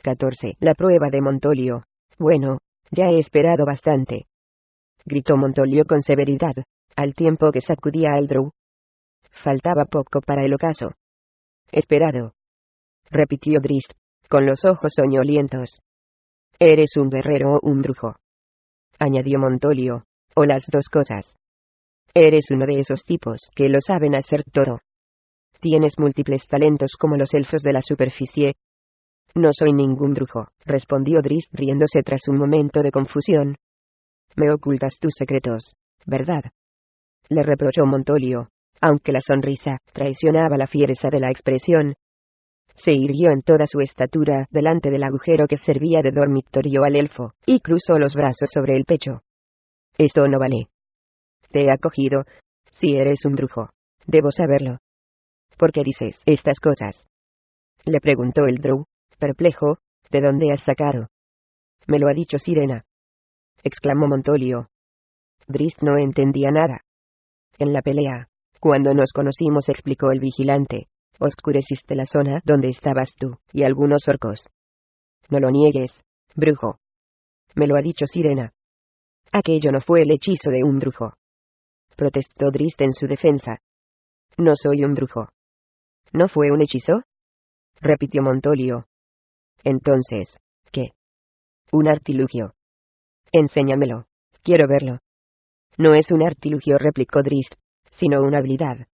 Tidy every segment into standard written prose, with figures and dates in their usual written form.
14. La prueba de Montolio. Bueno, ya he esperado bastante, gritó Montolio con severidad, al tiempo que sacudía al Drow. Faltaba poco para el ocaso. Esperado, repitió Drizzt, con los ojos soñolientos. Eres un guerrero o un brujo, añadió Montolio, o las dos cosas. Eres uno de esos tipos que lo saben hacer todo. Tienes múltiples talentos como los elfos de la superficie. No soy ningún brujo, respondió Drizzt riéndose tras un momento de confusión. Me ocultas tus secretos, ¿verdad?, le reprochó Montolio, aunque la sonrisa traicionaba la fiereza de la expresión. Se irguió en toda su estatura delante del agujero que servía de dormitorio al elfo, y cruzó los brazos sobre el pecho. Esto no vale. Te he acogido. Si eres un brujo, debo saberlo. ¿Por qué dices estas cosas?, le preguntó el Drow, perplejo. ¿De dónde has sacado? Me lo ha dicho Sirena, exclamó Montolio. Drizzt no entendía nada. En la pelea, cuando nos conocimos, explicó el vigilante, oscureciste la zona donde estabas tú y algunos orcos. No lo niegues, brujo. Me lo ha dicho Sirena. Aquello no fue el hechizo de un brujo, protestó Drizzt en su defensa. No soy un brujo. ¿No fue un hechizo?, repitió Montolio. Entonces, ¿qué? Un artilugio. Enséñamelo. Quiero verlo. No es un artilugio, replicó Drizzt, sino una habilidad.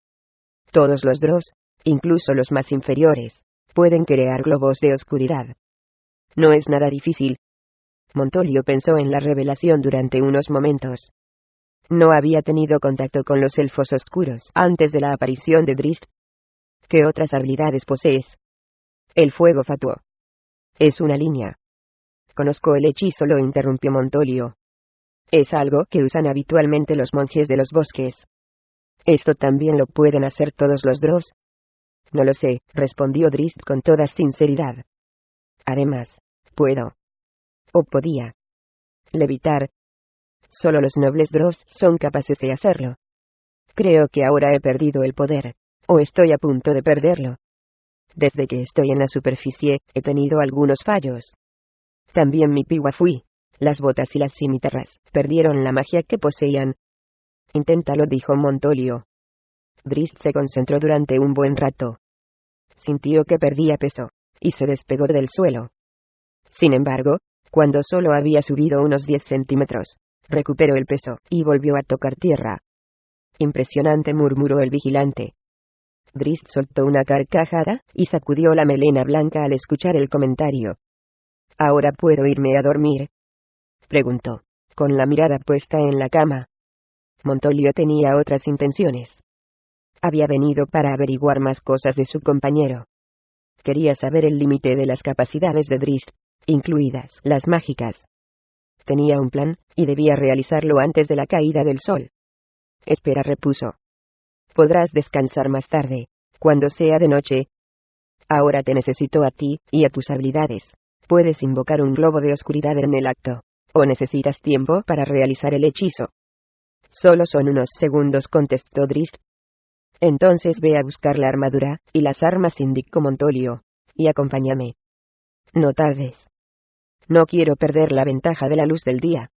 Todos los Drows, incluso los más inferiores, pueden crear globos de oscuridad. No es nada difícil. Montolio pensó en la revelación durante unos momentos. No había tenido contacto con los elfos oscuros antes de la aparición de Drizzt. ¿Qué otras habilidades posees? El fuego fatuo. Es una línea. Conozco el hechizo, lo interrumpió Montolio. Es algo que usan habitualmente los monjes de los bosques. ¿Esto también lo pueden hacer todos los Drows? No lo sé, respondió Drizzt con toda sinceridad. Además, puedo, o podía, levitar. Solo los nobles Drows son capaces de hacerlo. Creo que ahora he perdido el poder, o estoy a punto de perderlo. Desde que estoy en la superficie, he tenido algunos fallos. También mi piwafui, las botas y las cimitarras, perdieron la magia que poseían. Inténtalo, dijo Montolio. Drizzt se concentró durante un buen rato. Sintió que perdía peso, y se despegó del suelo. Sin embargo, cuando solo había subido unos 10 centímetros, recuperó el peso, y volvió a tocar tierra. Impresionante, murmuró el vigilante. Drizzt soltó una carcajada, y sacudió la melena blanca al escuchar el comentario. ¿Ahora puedo irme a dormir?, preguntó, con la mirada puesta en la cama. Montolio tenía otras intenciones. Había venido para averiguar más cosas de su compañero. Quería saber el límite de las capacidades de Drizzt, incluidas las mágicas. Tenía un plan, y debía realizarlo antes de la caída del sol. Espera, repuso. Podrás descansar más tarde, cuando sea de noche. Ahora te necesito a ti, y a tus habilidades. Puedes invocar un globo de oscuridad en el acto, o necesitas tiempo para realizar el hechizo. Solo son unos segundos, contestó Drizzt. Entonces ve a buscar la armadura y las armas, indicó Montolio, y acompáñame. No tardes. No quiero perder la ventaja de la luz del día.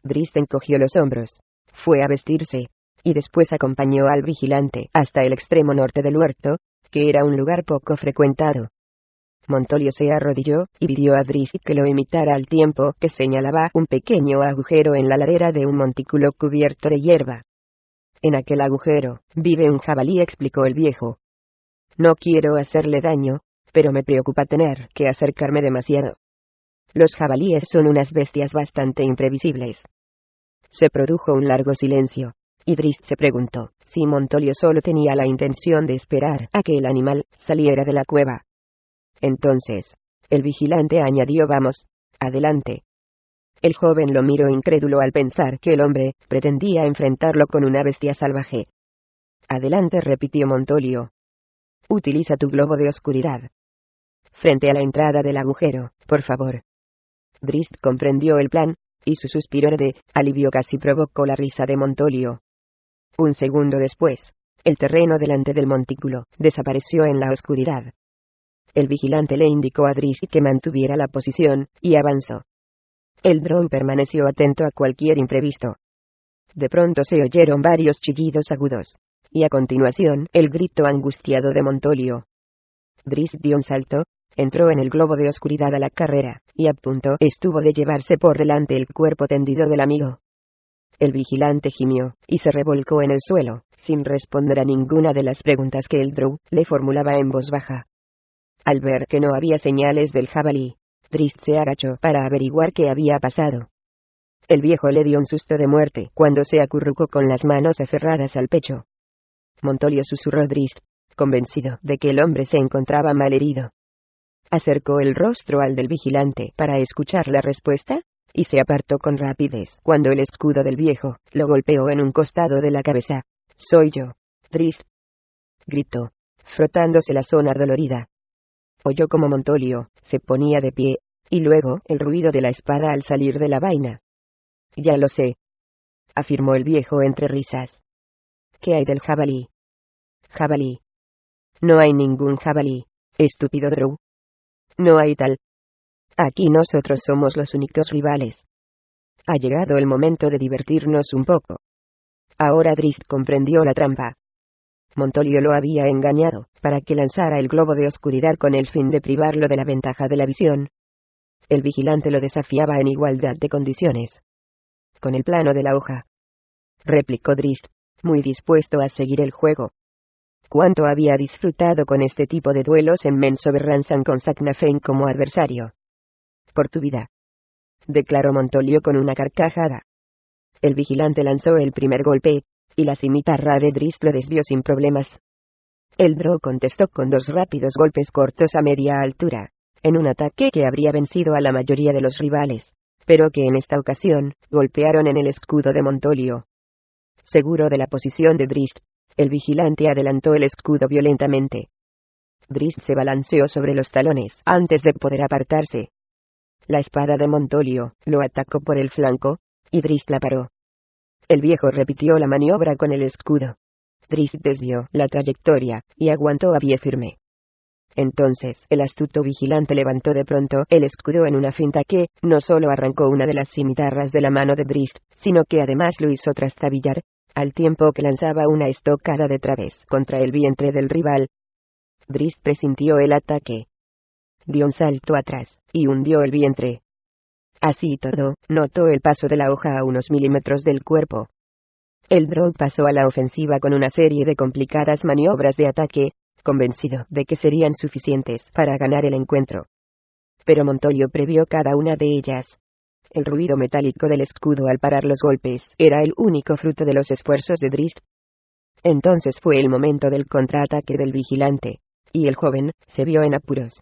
Drizzt encogió los hombros, fue a vestirse, y después acompañó al vigilante hasta el extremo norte del huerto, que era un lugar poco frecuentado. Montolio se arrodilló y pidió a Drizzt que lo imitara al tiempo que señalaba un pequeño agujero en la ladera de un montículo cubierto de hierba. En aquel agujero vive un jabalí, explicó el viejo. No quiero hacerle daño, pero me preocupa tener que acercarme demasiado. Los jabalíes son unas bestias bastante imprevisibles. Se produjo un largo silencio, y Drizzt se preguntó si Montolio solo tenía la intención de esperar a que el animal saliera de la cueva. Entonces, el vigilante añadió: vamos, adelante. El joven lo miró incrédulo al pensar que el hombre pretendía enfrentarlo con una bestia salvaje. Adelante, repitió Montolio. Utiliza tu globo de oscuridad. Frente a la entrada del agujero, por favor. Drizzt comprendió el plan, y su suspiro de alivio casi provocó la risa de Montolio. Un segundo después, el terreno delante del montículo desapareció en la oscuridad. El vigilante le indicó a Drizzt que mantuviera la posición, y avanzó. El dron permaneció atento a cualquier imprevisto. De pronto se oyeron varios chillidos agudos. Y a continuación, el grito angustiado de Montolio. Drizzt dio un salto, entró en el globo de oscuridad a la carrera, y a punto estuvo de llevarse por delante el cuerpo tendido del amigo. El vigilante gimió, y se revolcó en el suelo, sin responder a ninguna de las preguntas que el drow le formulaba en voz baja. Al ver que no había señales del jabalí, Drizzt se agachó para averiguar qué había pasado. El viejo le dio un susto de muerte cuando se acurrucó con las manos aferradas al pecho. Montolio susurró Drizzt, convencido de que el hombre se encontraba malherido. Acercó el rostro al del vigilante para escuchar la respuesta, y se apartó con rapidez cuando el escudo del viejo lo golpeó en un costado de la cabeza. «Soy yo, Drizzt», gritó, frotándose la zona dolorida. Oyó como Montolio se ponía de pie, y luego el ruido de la espada al salir de la vaina. «Ya lo sé», afirmó el viejo entre risas. «¿Qué hay del jabalí?» «¿Jabalí? No hay ningún jabalí, estúpido drow. No hay tal. Aquí nosotros somos los únicos rivales. Ha llegado el momento de divertirnos un poco». Ahora Drizzt comprendió la trampa. Montolio lo había engañado, para que lanzara el globo de oscuridad con el fin de privarlo de la ventaja de la visión. El vigilante lo desafiaba en igualdad de condiciones. «Con el plano de la hoja», replicó Drizzt, muy dispuesto a seguir el juego. Cuánto había disfrutado con este tipo de duelos en Menzoberranzan con Saknafein como adversario. «Por tu vida», declaró Montolio con una carcajada. El vigilante lanzó el primer golpe, y la cimitarra de Drizzt lo desvió sin problemas. El drow contestó con 2 rápidos golpes cortos a media altura, en un ataque que habría vencido a la mayoría de los rivales, pero que en esta ocasión golpearon en el escudo de Montolio. Seguro de la posición de Drizzt, el vigilante adelantó el escudo violentamente. Drizzt se balanceó sobre los talones antes de poder apartarse. La espada de Montolio lo atacó por el flanco, y Drizzt la paró. El viejo repitió la maniobra con el escudo. Drizzt desvió la trayectoria, y aguantó a pie firme. Entonces el astuto vigilante levantó de pronto el escudo en una finta que, no solo arrancó una de las cimitarras de la mano de Drizzt, sino que además lo hizo trastabillar, al tiempo que lanzaba una estocada de través contra el vientre del rival. Drizzt presintió el ataque. Dio un salto atrás, y hundió el vientre. Así todo, notó el paso de la hoja a unos milímetros del cuerpo. El drow pasó a la ofensiva con una serie de complicadas maniobras de ataque, convencido de que serían suficientes para ganar el encuentro. Pero Montolio previó cada una de ellas. El ruido metálico del escudo al parar los golpes era el único fruto de los esfuerzos de Drizzt. Entonces fue el momento del contraataque del vigilante, y el joven se vio en apuros.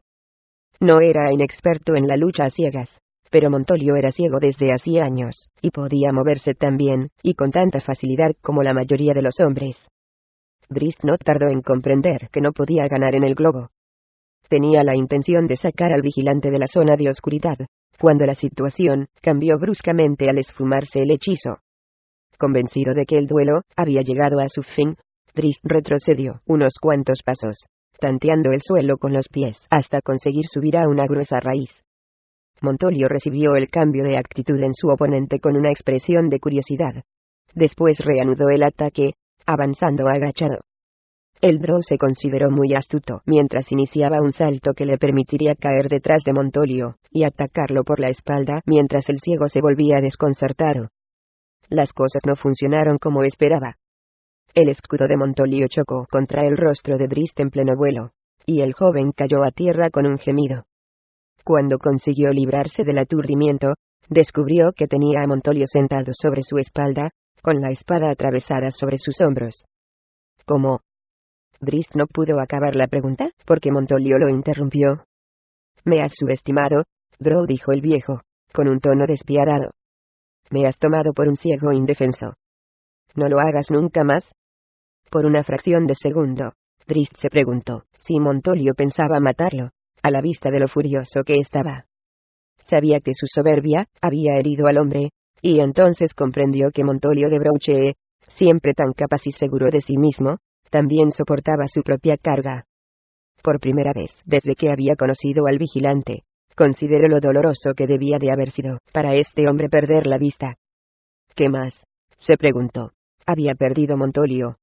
No era inexperto en la lucha a ciegas, pero Montolio era ciego desde hacía años, y podía moverse tan bien, y con tanta facilidad como la mayoría de los hombres. Drizzt no tardó en comprender que no podía ganar en el globo. Tenía la intención de sacar al vigilante de la zona de oscuridad, cuando la situación cambió bruscamente al esfumarse el hechizo. Convencido de que el duelo había llegado a su fin, Drizzt retrocedió unos cuantos pasos, tanteando el suelo con los pies hasta conseguir subir a una gruesa raíz. Montolio recibió el cambio de actitud en su oponente con una expresión de curiosidad. Después reanudó el ataque, avanzando agachado. El drow se consideró muy astuto mientras iniciaba un salto que le permitiría caer detrás de Montolio y atacarlo por la espalda mientras el ciego se volvía desconcertado. Las cosas no funcionaron como esperaba. El escudo de Montolio chocó contra el rostro de Drizzt en pleno vuelo, y el joven cayó a tierra con un gemido. Cuando consiguió librarse del aturdimiento, descubrió que tenía a Montolio sentado sobre su espalda, con la espada atravesada sobre sus hombros. ¿Cómo? Drizzt no pudo acabar la pregunta, porque Montolio lo interrumpió. «Me has subestimado, drow», dijo el viejo, con un tono despiadado. «Me has tomado por un ciego indefenso. ¿No lo hagas nunca más?» Por una fracción de segundo, Drizzt se preguntó si Montolio pensaba matarlo, a la vista de lo furioso que estaba. Sabía que su soberbia había herido al hombre, y entonces comprendió que Montolio de Brouche, siempre tan capaz y seguro de sí mismo, también soportaba su propia carga. Por primera vez desde que había conocido al vigilante, consideró lo doloroso que debía de haber sido para este hombre perder la vista. ¿Qué más?, se preguntó. Había perdido Montolio.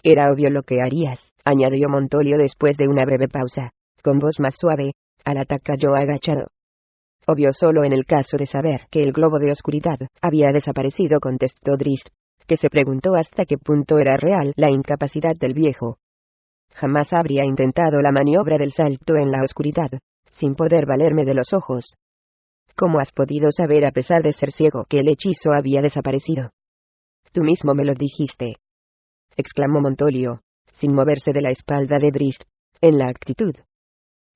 Era obvio lo que harías, añadió Montolio después de una breve pausa, con voz más suave. Alata cayó agachado. Obvio solo en el caso de saber que el globo de oscuridad había desaparecido, contestó Drizzt, que se preguntó hasta qué punto era real la incapacidad del viejo. Jamás habría intentado la maniobra del salto en la oscuridad, sin poder valerme de los ojos. ¿Cómo has podido saber, a pesar de ser ciego, que el hechizo había desaparecido? Tú mismo me lo dijiste, exclamó Montolio, sin moverse de la espalda de Drizzt, en la actitud.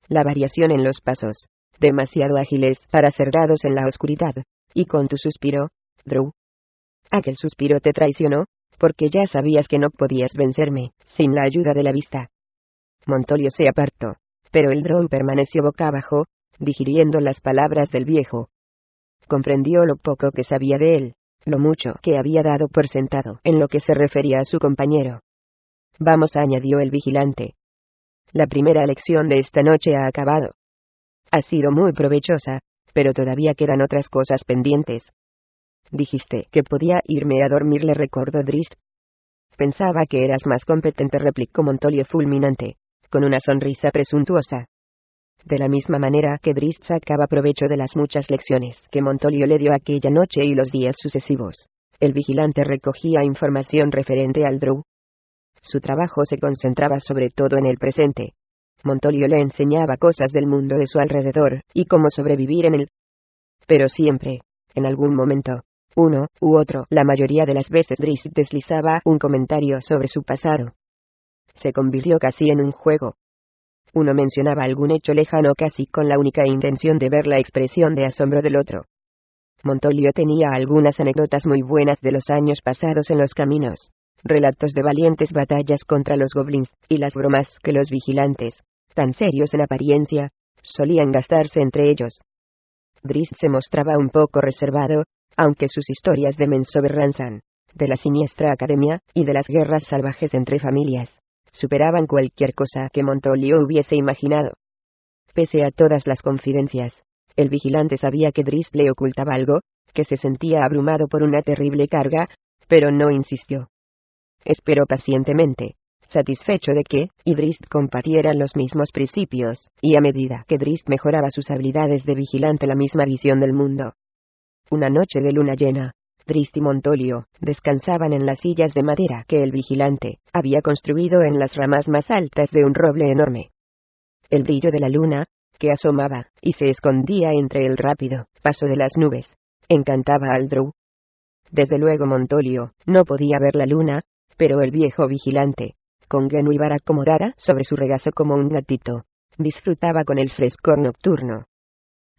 La variación en los pasos, demasiado ágiles para ser dados en la oscuridad, y con tu suspiro, Drow. Aquel suspiro te traicionó, porque ya sabías que no podías vencerme, sin la ayuda de la vista. Montolio se apartó, pero el Drow permaneció boca abajo, digiriendo las palabras del viejo. Comprendió lo poco que sabía de él, lo mucho que había dado por sentado en lo que se refería a su compañero. Vamos, añadió el vigilante. La primera lección de esta noche ha acabado. Ha sido muy provechosa, pero todavía quedan otras cosas pendientes. Dijiste que podía irme a dormir, le recordó Drizzt. Pensaba que eras más competente, replicó Montolio fulminante, con una sonrisa presuntuosa. De la misma manera que Drizzt sacaba provecho de las muchas lecciones que Montolio le dio aquella noche y los días sucesivos, el vigilante recogía información referente al Drow. Su trabajo se concentraba sobre todo en el presente. Montolio le enseñaba cosas del mundo de su alrededor, y cómo sobrevivir en él. Pero siempre, en algún momento, uno u otro, la mayoría de las veces Drizzt deslizaba un comentario sobre su pasado. Se convirtió casi en un juego. Uno mencionaba algún hecho lejano casi con la única intención de ver la expresión de asombro del otro. Montolio tenía algunas anécdotas muy buenas de los años pasados en los caminos, relatos de valientes batallas contra los goblins, y las bromas que los vigilantes, tan serios en apariencia, solían gastarse entre ellos. Drizzt se mostraba un poco reservado, aunque sus historias de Menzoberranzan, de la siniestra academia, y de las guerras salvajes entre familias, superaban cualquier cosa que Montolio hubiese imaginado. Pese a todas las confidencias, el vigilante sabía que Drizzt le ocultaba algo, que se sentía abrumado por una terrible carga, pero no insistió. Esperó pacientemente, satisfecho de que Drizzt compartieran los mismos principios, y a medida que Drizzt mejoraba sus habilidades de vigilante, la misma visión del mundo. Una noche de luna llena, Drizzt y Montolio descansaban en las sillas de madera que el vigilante había construido en las ramas más altas de un roble enorme. El brillo de la luna, que asomaba y se escondía entre el rápido paso de las nubes, encantaba al Drow. Desde luego Montolio no podía ver la luna, pero el viejo vigilante, con Genwibar acomodada sobre su regazo como un gatito, disfrutaba con el frescor nocturno.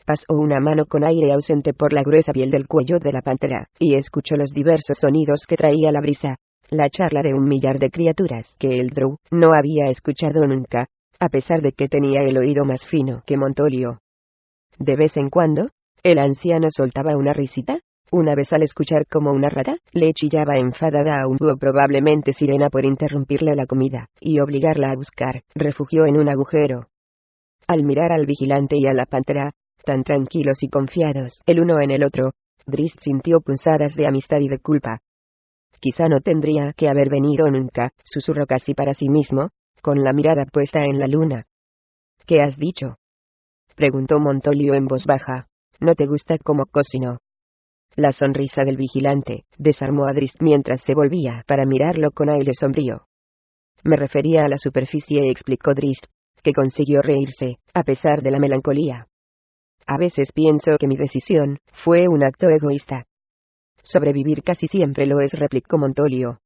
Pasó una mano con aire ausente por la gruesa piel del cuello de la pantera, y escuchó los diversos sonidos que traía la brisa, la charla de 1.000.000 de criaturas que el Drow no había escuchado nunca, a pesar de que tenía el oído más fino que Montolio. De vez en cuando, el anciano soltaba una risita. Una vez, al escuchar como una rata le chillaba enfadada a un búho, probablemente sirena, por interrumpirle la comida y obligarla a buscar refugio en un agujero. Al mirar al vigilante y a la pantera, tan tranquilos y confiados el uno en el otro, Drizzt sintió punzadas de amistad y de culpa. Quizá no tendría que haber venido nunca, susurró casi para sí mismo, con la mirada puesta en la luna. ¿Qué has dicho?, preguntó Montolio en voz baja. ¿No te gusta cómo cocino? La sonrisa del vigilante desarmó a Drizzt mientras se volvía para mirarlo con aire sombrío. Me refería a la superficie, explicó Drizzt, que consiguió reírse, a pesar de la melancolía. A veces pienso que mi decisión fue un acto egoísta. Sobrevivir casi siempre lo es, replicó Montolio.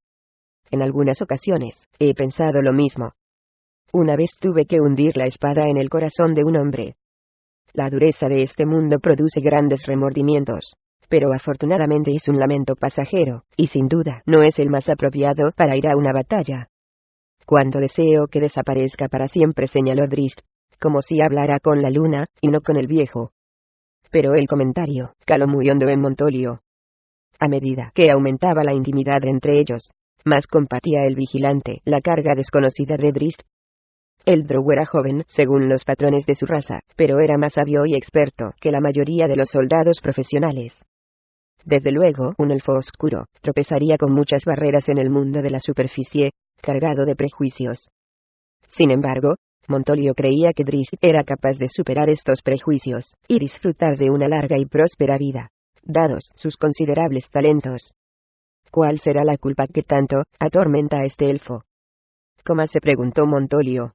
En algunas ocasiones he pensado lo mismo. Una vez tuve que hundir la espada en el corazón de un hombre. La dureza de este mundo produce grandes remordimientos, pero afortunadamente es un lamento pasajero, y sin duda no es el más apropiado para ir a una batalla. Cuando deseo que desaparezca para siempre, señaló Drizzt, como si hablara con la luna, y no con el viejo. Pero el comentario caló muy hondo en Montolio. A medida que aumentaba la intimidad entre ellos, más compartía el vigilante la carga desconocida de Drizzt. El Drow era joven, según los patrones de su raza, pero era más sabio y experto que la mayoría de los soldados profesionales. Desde luego, un elfo oscuro tropezaría con muchas barreras en el mundo de la superficie, cargado de prejuicios. Sin embargo, Montolio creía que Drizzt era capaz de superar estos prejuicios y disfrutar de una larga y próspera vida, dados sus considerables talentos. ¿Cuál será la culpa que tanto atormenta a este elfo? ¿Cómo se preguntó Montolio?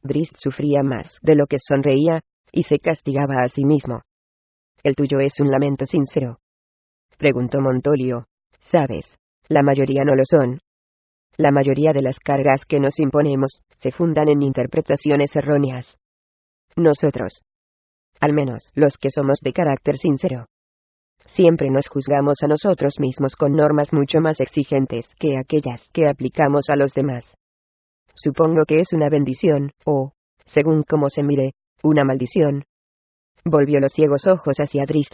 Drizzt sufría más de lo que sonreía, y se castigaba a sí mismo. ¿El tuyo es un lamento sincero?, preguntó Montolio. Sabes, la mayoría no lo son. La mayoría de las cargas que nos imponemos se fundan en interpretaciones erróneas. Nosotros, al menos los que somos de carácter sincero, siempre nos juzgamos a nosotros mismos con normas mucho más exigentes que aquellas que aplicamos a los demás. Supongo que es una bendición, o, según cómo se mire, una maldición. Volvió los ciegos ojos hacia Drizzt.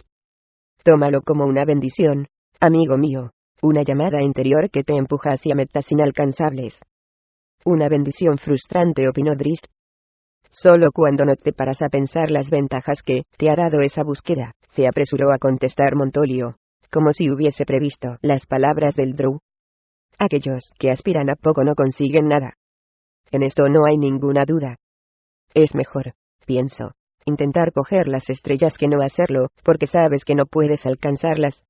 Tómalo como una bendición, amigo mío, una llamada interior que te empuja hacia metas inalcanzables. Una bendición frustrante, opinó Drizzt. Solo cuando no te paras a pensar las ventajas que te ha dado esa búsqueda, se apresuró a contestar Montolio, como si hubiese previsto las palabras del Drow. Aquellos que aspiran a poco no consiguen nada. En esto no hay ninguna duda. Es mejor, pienso, intentar coger las estrellas que no hacerlo, porque sabes que no puedes alcanzarlas.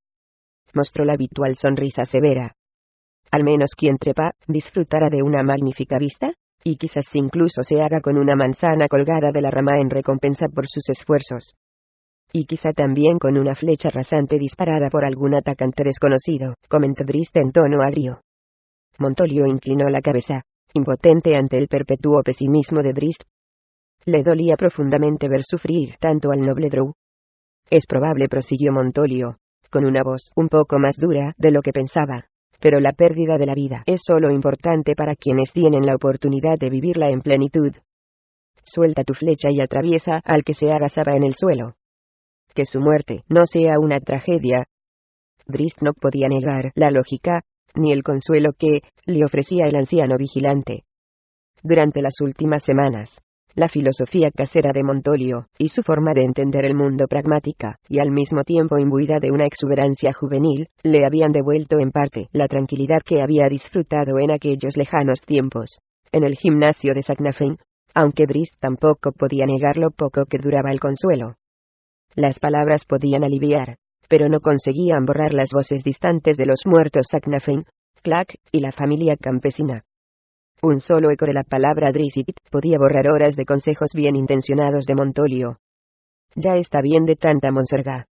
Mostró la habitual sonrisa severa. Al menos quien trepa, disfrutará de una magnífica vista, y quizás incluso se haga con una manzana colgada de la rama en recompensa por sus esfuerzos. Y quizá también con una flecha rasante disparada por algún atacante desconocido, comentó Drizzt en tono agrio. Montolio inclinó la cabeza, impotente ante el perpetuo pesimismo de Drizzt. Le dolía profundamente ver sufrir tanto al noble Drow. Es probable, prosiguió Montolio, con una voz un poco más dura de lo que pensaba, pero la pérdida de la vida es solo importante para quienes tienen la oportunidad de vivirla en plenitud. Suelta tu flecha y atraviesa al que se agazaba en el suelo. Que su muerte no sea una tragedia. Drizzt no podía negar la lógica, ni el consuelo que le ofrecía el anciano vigilante. Durante las últimas semanas, la filosofía casera de Montolio, y su forma de entender el mundo pragmática, y al mismo tiempo imbuida de una exuberancia juvenil, le habían devuelto en parte la tranquilidad que había disfrutado en aquellos lejanos tiempos, en el gimnasio de Saknafein, aunque Drizzt tampoco podía negar lo poco que duraba el consuelo. Las palabras podían aliviar, pero no conseguían borrar las voces distantes de los muertos Saknafein, Clack, y la familia campesina. Un solo eco de la palabra Drizzt podía borrar horas de consejos bien intencionados de Montolio. Ya está bien de tanta monserga,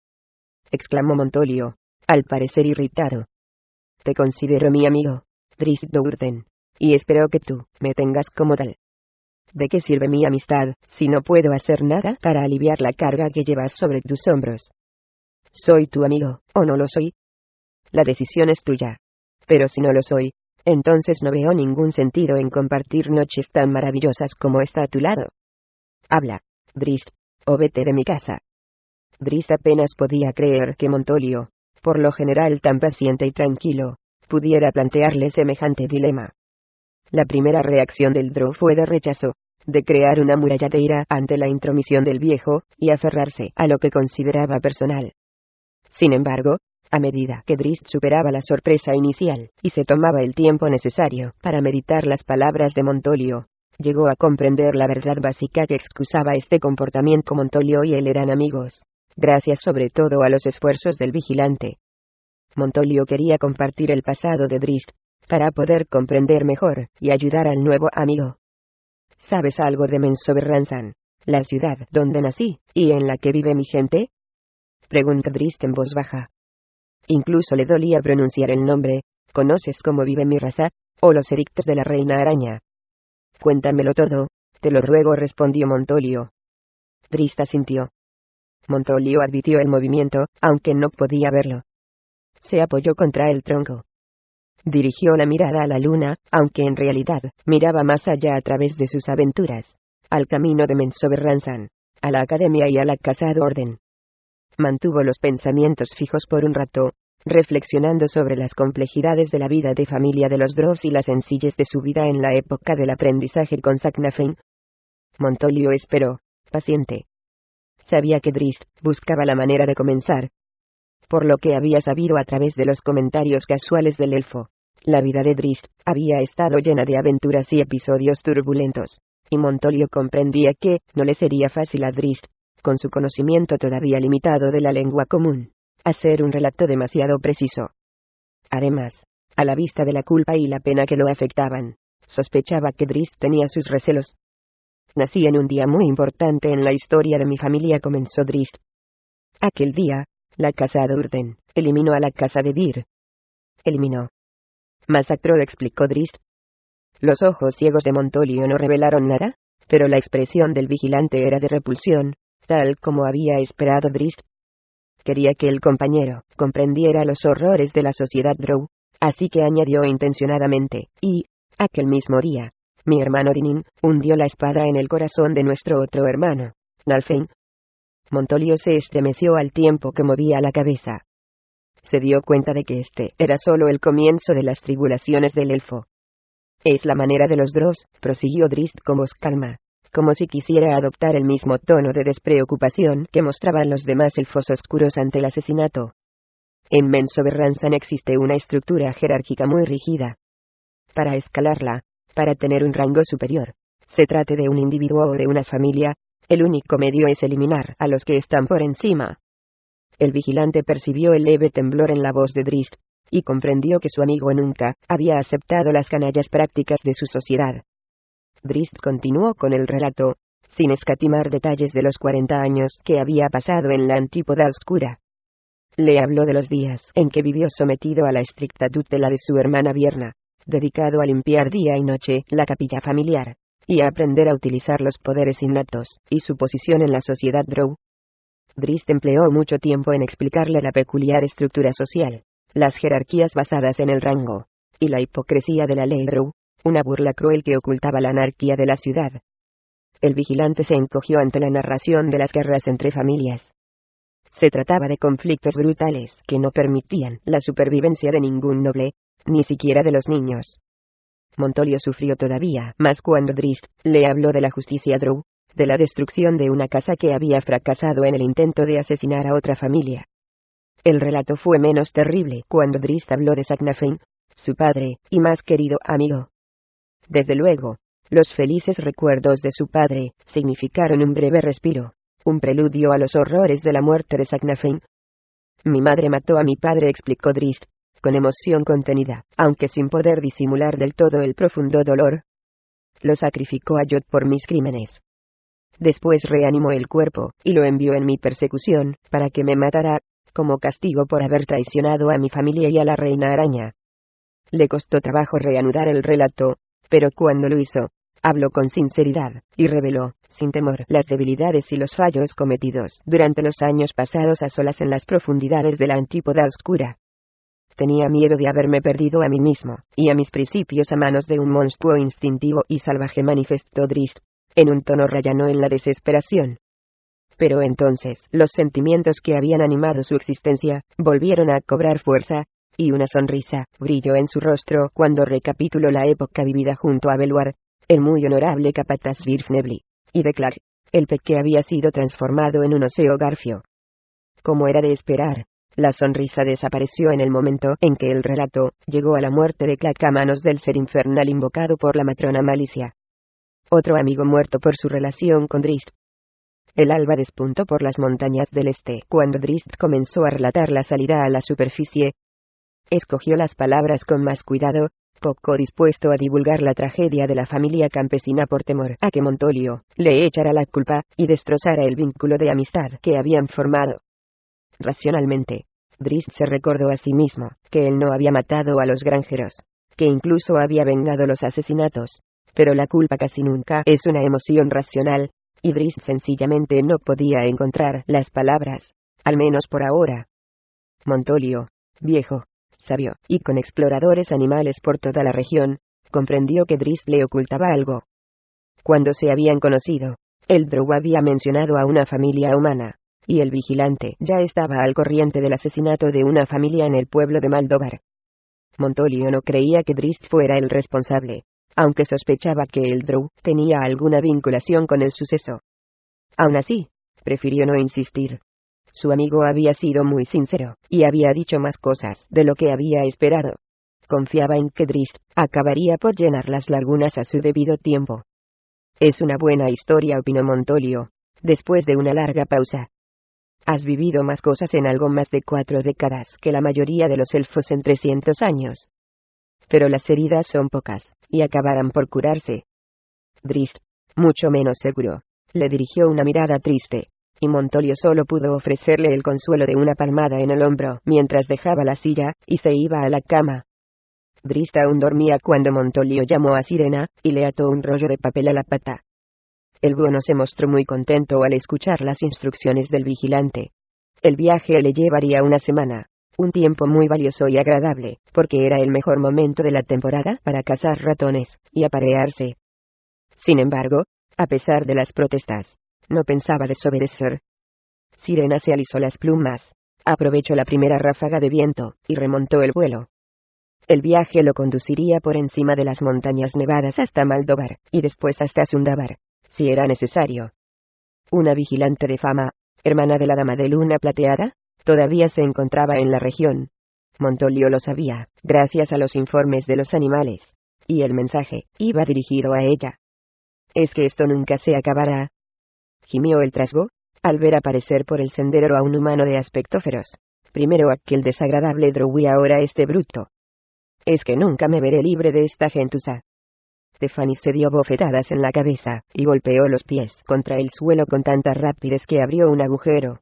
exclamó Montolio, al parecer irritado. Te considero mi amigo, Drizzt Do'Urden, y espero que tú me tengas como tal. ¿De qué sirve mi amistad, si no puedo hacer nada para aliviar la carga que llevas sobre tus hombros? ¿Soy tu amigo, o no lo soy? La decisión es tuya. Pero si no lo soy, entonces no veo ningún sentido en compartir noches tan maravillosas como esta a tu lado. Habla, Drizzt, o vete de mi casa. Drizzt apenas podía creer que Montolio, por lo general tan paciente y tranquilo, pudiera plantearle semejante dilema. La primera reacción del Drow fue de rechazo, de crear una muralla de ira ante la intromisión del viejo, y aferrarse a lo que consideraba personal. Sin embargo, a medida que Drizzt superaba la sorpresa inicial, y se tomaba el tiempo necesario para meditar las palabras de Montolio, llegó a comprender la verdad básica que excusaba este comportamiento. Montolio y él eran amigos, gracias sobre todo a los esfuerzos del vigilante. Montolio quería compartir el pasado de Drizzt, para poder comprender mejor, y ayudar al nuevo amigo. ¿Sabes algo de Menzoberranzan, la ciudad donde nací, y en la que vive mi gente?, preguntó Drizzt en voz baja. Incluso le dolía pronunciar el nombre. ¿Conoces cómo vive mi raza, o los edictos de la reina araña? Cuéntamelo todo, te lo ruego, respondió Montolio. Drizzt asintió. Montolio advirtió el movimiento, aunque no podía verlo. Se apoyó contra el tronco. Dirigió la mirada a la luna, aunque en realidad miraba más allá a través de sus aventuras, al camino de Menzoberranzan, a la academia y a la casa de orden. Mantuvo los pensamientos fijos por un rato, reflexionando sobre las complejidades de la vida de familia de los Drows y la sencillez de su vida en la época del aprendizaje con Saknafein, Montolio esperó, paciente. Sabía que Drizzt buscaba la manera de comenzar. Por lo que había sabido a través de los comentarios casuales del elfo, la vida de Drizzt había estado llena de aventuras y episodios turbulentos, y Montolio comprendía que no le sería fácil a Drizzt, con su conocimiento todavía limitado de la lengua común, hacer un relato demasiado preciso. Además, a la vista de la culpa y la pena que lo afectaban, sospechaba que Drizzt tenía sus recelos. Nací en un día muy importante en la historia de mi familia, comenzó Drizzt. Aquel día, la casa de Urden eliminó a la casa de Vir. Eliminó. Masacró, explicó Drizzt. Los ojos ciegos de Montolio no revelaron nada, pero la expresión del vigilante era de repulsión, tal como había esperado Drizzt. Quería que el compañero comprendiera los horrores de la sociedad Drow, así que añadió intencionadamente, y, aquel mismo día, mi hermano Dinin hundió la espada en el corazón de nuestro otro hermano, Nalfein. Montolio se estremeció al tiempo que movía la cabeza. Se dio cuenta de que este era solo el comienzo de las tribulaciones del elfo. Es la manera de los Drows, prosiguió Drizzt con voz calma, como si quisiera adoptar el mismo tono de despreocupación que mostraban los demás elfos oscuros ante el asesinato. En Menzoberranzan existe una estructura jerárquica muy rígida. Para escalarla, para tener un rango superior, se trate de un individuo o de una familia, el único medio es eliminar a los que están por encima. El vigilante percibió el leve temblor en la voz de Drizzt, y comprendió que su amigo nunca había aceptado las canallas prácticas de su sociedad. Drizzt continuó con el relato, sin escatimar detalles de los 40 años que había pasado en la Antípoda Oscura. Le habló de los días en que vivió sometido a la estricta tutela de su hermana Vierna, dedicado a limpiar día y noche la capilla familiar, y a aprender a utilizar los poderes innatos, y su posición en la sociedad Drow. Drizzt empleó mucho tiempo en explicarle la peculiar estructura social, las jerarquías basadas en el rango, y la hipocresía de la ley Drow, una burla cruel que ocultaba la anarquía de la ciudad. El vigilante se encogió ante la narración de las guerras entre familias. Se trataba de conflictos brutales que no permitían la supervivencia de ningún noble, ni siquiera de los niños. Montolio sufrió todavía más cuando Drizzt le habló de la justicia Drow, de la destrucción de una casa que había fracasado en el intento de asesinar a otra familia. El relato fue menos terrible cuando Drizzt habló de Saknafein, su padre y más querido amigo. Desde luego, los felices recuerdos de su padre significaron un breve respiro, un preludio a los horrores de la muerte de Saknafein. Mi madre mató a mi padre, explicó Drizzt, con emoción contenida, aunque sin poder disimular del todo el profundo dolor. Lo sacrificó a Yod por mis crímenes. Después reanimó el cuerpo, y lo envió en mi persecución, para que me matara, como castigo por haber traicionado a mi familia y a la reina araña. Le costó trabajo reanudar el relato, pero cuando lo hizo, habló con sinceridad, y reveló, sin temor, las debilidades y los fallos cometidos durante los años pasados a solas en las profundidades de la Antípoda Oscura. Tenía miedo de haberme perdido a mí mismo, y a mis principios a manos de un monstruo instintivo y salvaje, manifestó Drizzt, en un tono rayano en la desesperación. Pero entonces, los sentimientos que habían animado su existencia, volvieron a cobrar fuerza, y una sonrisa brilló en su rostro cuando recapituló la época vivida junto a Beluar, el muy honorable capataz Birfnebli, y de Clark, el pez que había sido transformado en un oseo garfio. Como era de esperar, la sonrisa desapareció en el momento en que el relato llegó a la muerte de Clark a manos del ser infernal invocado por la matrona Malicia. Otro amigo muerto por su relación con Drizzt. El alba despuntó por las montañas del este cuando Drizzt comenzó a relatar la salida a la superficie. Escogió las palabras con más cuidado, poco dispuesto a divulgar la tragedia de la familia campesina por temor a que Montolio le echara la culpa y destrozara el vínculo de amistad que habían formado. Racionalmente, Drizzt se recordó a sí mismo que él no había matado a los granjeros, que incluso había vengado los asesinatos, pero la culpa casi nunca es una emoción racional, y Drizzt sencillamente no podía encontrar las palabras, al menos por ahora. Montolio, viejo, sabio, y con exploradores animales por toda la región, comprendió que Drizzt le ocultaba algo. Cuando se habían conocido, el Drow había mencionado a una familia humana, y el vigilante ya estaba al corriente del asesinato de una familia en el pueblo de Maldobar. Montolio no creía que Drizzt fuera el responsable, aunque sospechaba que el Drow tenía alguna vinculación con el suceso. Aún así, prefirió no insistir. Su amigo había sido muy sincero, y había dicho más cosas de lo que había esperado. Confiaba en que Drizzt acabaría por llenar las lagunas a su debido tiempo. Es una buena historia, opinó Montolio, después de una larga pausa. Has vivido más cosas en algo más de 4 décadas que la mayoría de los elfos en 300 años. Pero las heridas son pocas, y acabarán por curarse. Drizzt, mucho menos seguro, le dirigió una mirada triste, y Montolio solo pudo ofrecerle el consuelo de una palmada en el hombro mientras dejaba la silla y se iba a la cama. Drizzt aún dormía cuando Montolio llamó a Sirena y le ató un rollo de papel a la pata. El búho no se mostró muy contento al escuchar las instrucciones del vigilante. El viaje le llevaría una semana, un tiempo muy valioso y agradable, porque era el mejor momento de la temporada para cazar ratones y aparearse. Sin embargo, a pesar de las protestas, no pensaba desobedecer. Sirena se alisó las plumas, aprovechó la primera ráfaga de viento y remontó el vuelo. El viaje lo conduciría por encima de las montañas nevadas hasta Maldóvar y después hasta Sundabar, si era necesario. Una vigilante de fama, hermana de la Dama de Luna Plateada, todavía se encontraba en la región. Montolio lo sabía, gracias a los informes de los animales, y el mensaje iba dirigido a ella. «¿Es que esto nunca se acabará?», gimió el trasgo, al ver aparecer por el sendero a un humano de aspecto feroz. Primero aquel desagradable Drow y ahora este bruto. «Es que nunca me veré libre de esta gentuza». Stephanie se dio bofetadas en la cabeza y golpeó los pies contra el suelo con tanta rapidez que abrió un agujero.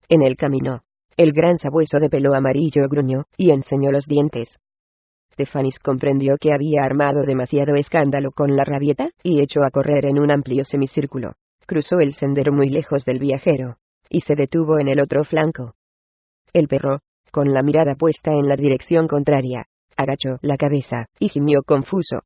En el camino, el gran sabueso de pelo amarillo gruñó y enseñó los dientes. Stephanie comprendió que había armado demasiado escándalo con la rabieta y echó a correr en un amplio semicírculo. Cruzó el sendero muy lejos del viajero y se detuvo en el otro flanco. El perro, con la mirada puesta en la dirección contraria, agachó la cabeza y gimió confuso.